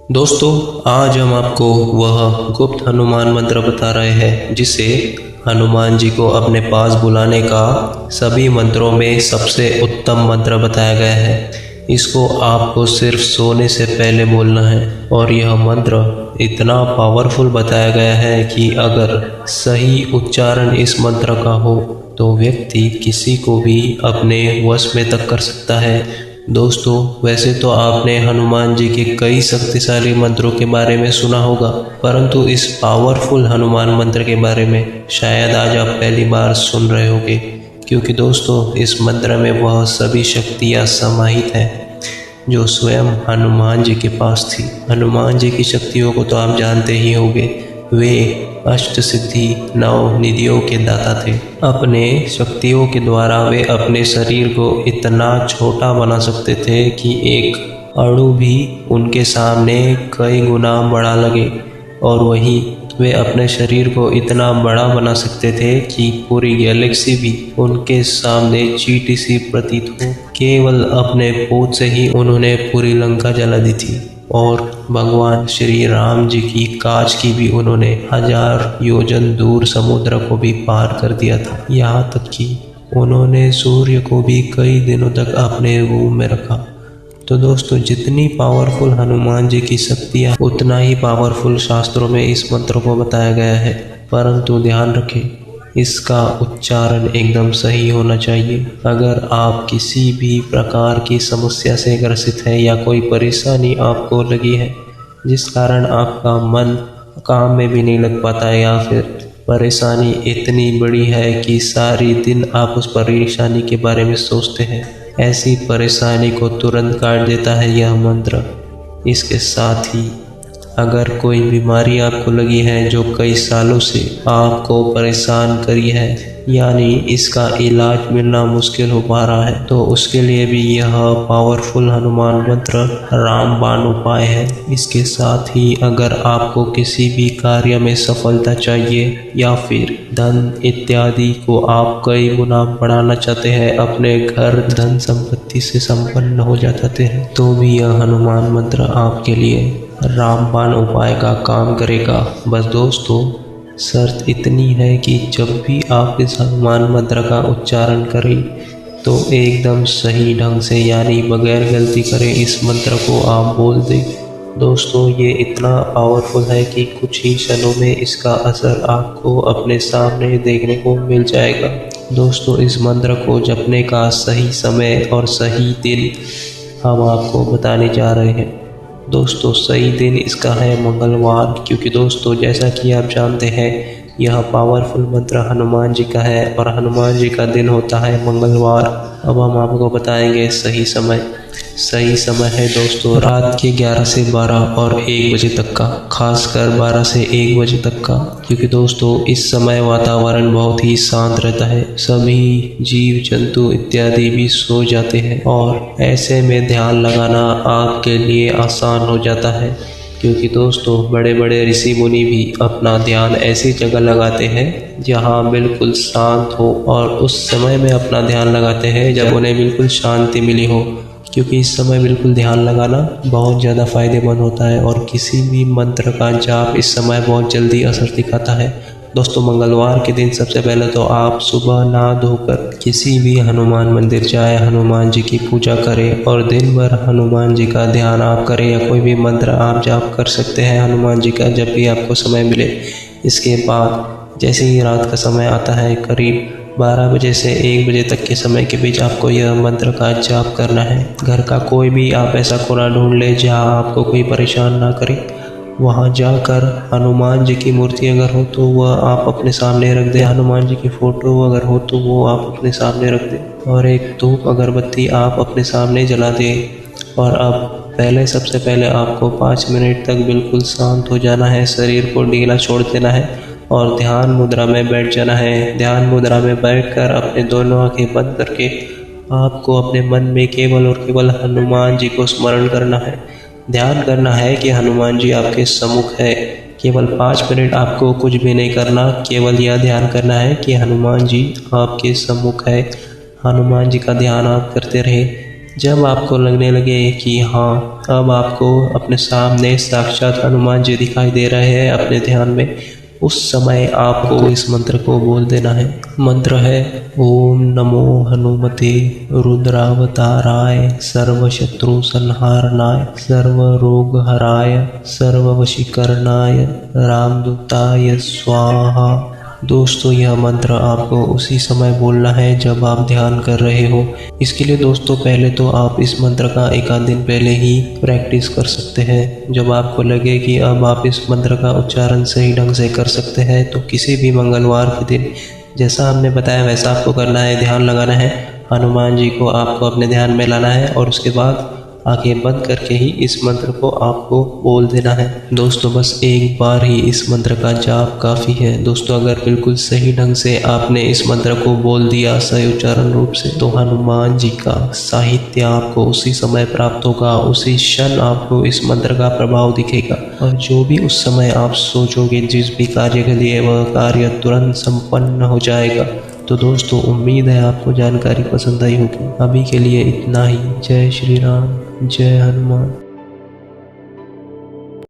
दोस्तों, आज हम आपको वह गुप्त हनुमान मंत्र बता रहे हैं जिसे हनुमान जी को अपने पास बुलाने का सभी मंत्रों में सबसे उत्तम मंत्र बताया गया है। इसको आपको सिर्फ सोने से पहले बोलना है और यह मंत्र इतना पावरफुल बताया गया है कि अगर सही उच्चारण इस मंत्र का हो तो व्यक्ति किसी को भी अपने वश में तक कर सकता है। दोस्तों, वैसे तो आपने हनुमान जी के कई शक्तिशाली मंत्रों के बारे में सुना होगा, परंतु इस पावरफुल हनुमान मंत्र के बारे में शायद आज आप पहली बार सुन रहे होंगे, क्योंकि दोस्तों इस मंत्र में वह सभी शक्तियाँ समाहित हैं जो स्वयं हनुमान जी के पास थी। हनुमान जी की शक्तियों को तो आप जानते ही होंगे, वे अष्ट सिद्धि नौ निधियों के दाता थे। अपने शक्तियों के द्वारा वे अपने शरीर को इतना छोटा बना सकते थे कि एक अणु भी उनके सामने कई गुना बड़ा लगे, और वही वे अपने शरीर को इतना बड़ा बना सकते थे कि पूरी गैलेक्सी भी उनके सामने चींटी सी प्रतीत हो। केवल अपने पूत से ही उन्होंने पूरी लंका जला दी थी, और भगवान श्री राम जी की काज की भी उन्होंने 1000 योजन दूर समुद्र को भी पार कर दिया था। यहाँ तक कि उन्होंने सूर्य को भी कई दिनों तक अपने रूम में रखा। तो दोस्तों, जितनी पावरफुल हनुमान जी की शक्तियाँ, उतना ही पावरफुल शास्त्रों में इस मंत्र को बताया गया है। परंतु ध्यान रखें, इसका उच्चारण एकदम सही होना चाहिए। अगर आप किसी भी प्रकार की समस्या से ग्रसित हैं या कोई परेशानी आपको लगी है जिस कारण आपका मन काम में भी नहीं लग पाता है, या फिर परेशानी इतनी बड़ी है कि सारी दिन आप उस परेशानी के बारे में सोचते हैं, ऐसी परेशानी को तुरंत काट देता है यह मंत्र। इसके साथ ही अगर कोई बीमारी आपको लगी है जो कई सालों से आपको परेशान करी है, यानी इसका इलाज मिलना मुश्किल हो पा रहा है, तो उसके लिए भी यह पावरफुल हनुमान मंत्र रामबाण उपाय है। इसके साथ ही अगर आपको किसी भी कार्य में सफलता चाहिए या फिर धन इत्यादि को आप कई गुना बढ़ाना चाहते हैं, अपने घर धन संपत्ति से संपन्न हो जाते हैं, तो भी यह हनुमान मंत्र आपके लिए रामबाण उपाय का काम करेगा। बस दोस्तों, शर्त इतनी है कि जब भी आप इस हनुमान मंत्र का उच्चारण करें तो एकदम सही ढंग से, यानी बगैर गलती करें इस मंत्र को आप बोल दें। दोस्तों, ये इतना पावरफुल है कि कुछ ही क्षणों में इसका असर आपको अपने सामने देखने को मिल जाएगा। दोस्तों, इस मंत्र को जपने का सही समय और सही दिन हम आपको बताने जा रहे हैं। दोस्तों, सही दिन इसका है मंगलवार, क्योंकि दोस्तों जैसा कि आप जानते हैं यह पावरफुल मंत्र हनुमान जी का है और हनुमान जी का दिन होता है मंगलवार। अब हम आपको बताएंगे सही समय। सही समय है दोस्तों रात के 11 से 12 और 1 बजे तक का, खासकर 12 से 1 बजे तक का, क्योंकि दोस्तों इस समय वातावरण बहुत ही शांत रहता है, सभी जीव जंतु इत्यादि भी सो जाते हैं और ऐसे में ध्यान लगाना आपके लिए आसान हो जाता है, क्योंकि दोस्तों बड़े बड़े ऋषि मुनि भी अपना ध्यान ऐसी जगह लगाते हैं जहाँ बिल्कुल शांत हो, और उस समय में अपना ध्यान लगाते हैं जब उन्हें बिल्कुल शांति मिली हो, क्योंकि इस समय बिल्कुल ध्यान लगाना बहुत ज़्यादा फायदेमंद होता है और किसी भी मंत्र का जाप इस समय बहुत जल्दी असर दिखाता है। दोस्तों, मंगलवार के दिन सबसे पहले तो आप सुबह नहा धोकर किसी भी हनुमान मंदिर जाए, हनुमान जी की पूजा करें और दिन भर हनुमान जी का ध्यान आप करें, या कोई भी मंत्र आप जाप कर सकते हैं हनुमान जी का जब भी आपको समय मिले। इसके बाद जैसे ही रात का समय आता है, करीब 12 बजे से 1 बजे तक के समय के बीच आपको यह मंत्र का जाप करना है। घर का कोई भी आप ऐसा कोना ढूंढ ले जहाँ आपको कोई परेशान ना करे, वहाँ जाकर हनुमान जी की मूर्ति अगर हो तो वह आप अपने सामने रख दें, हनुमान जी की फ़ोटो अगर हो तो वो आप अपने सामने रख दें, और एक धूप अगरबत्ती आप अपने सामने जला दें। और अब सबसे पहले आपको 5 मिनट तक बिल्कुल शांत हो जाना है, शरीर को ढीला छोड़ देना है और ध्यान मुद्रा में बैठ जाना है। ध्यान मुद्रा में बैठकर अपने दोनों आंखें बंद करके आपको अपने मन में केवल और केवल हनुमान जी को स्मरण करना है। ध्यान करना है कि हनुमान जी आपके सम्मुख है। केवल 5 मिनट आपको कुछ भी नहीं करना, केवल यह ध्यान करना है कि हनुमान जी आपके सम्मुख है। हनुमान जी का ध्यान आप करते रहे। जब आपको लगने लगे कि हाँ, अब आपको अपने सामने साक्षात हनुमान जी दिखाई दे रहे हैं अपने ध्यान में, उस समय आपको इस मंत्र को बोल देना है। मंत्र है ओम नमो हनुमते रुद्रावताराय सर्वशत्रु संहारणाय सर्व रोग हराय सर्व वशीकरणाय रामदूताय स्वाहा। दोस्तों, यह मंत्र आपको उसी समय बोलना है जब आप ध्यान कर रहे हो। इसके लिए दोस्तों पहले तो आप इस मंत्र का एक आध दिन पहले ही प्रैक्टिस कर सकते हैं। जब आपको लगे कि अब आप इस मंत्र का उच्चारण सही ढंग से कर सकते हैं तो किसी भी मंगलवार के दिन जैसा हमने बताया वैसा आपको करना है, ध्यान लगाना है, हनुमान जी को आपको अपने ध्यान में लाना है और उसके बाद आंखें बंद करके ही इस मंत्र को आपको बोल देना है। दोस्तों, बस एक बार ही इस मंत्र का जाप काफ़ी है। दोस्तों, अगर बिल्कुल सही ढंग से आपने इस मंत्र को बोल दिया सही उच्चारण रूप से, तो हनुमान जी का साहित्य आपको उसी समय प्राप्त होगा, उसी क्षण आपको इस मंत्र का प्रभाव दिखेगा और जो भी उस समय आप सोचोगे जिस भी कार्य के लिए, वह कार्य तुरंत संपन्न हो जाएगा। तो दोस्तों, उम्मीद है आपको जानकारी पसंद आई होगी। अभी के लिए इतना ही। जय श्री राम, जय हनुमान।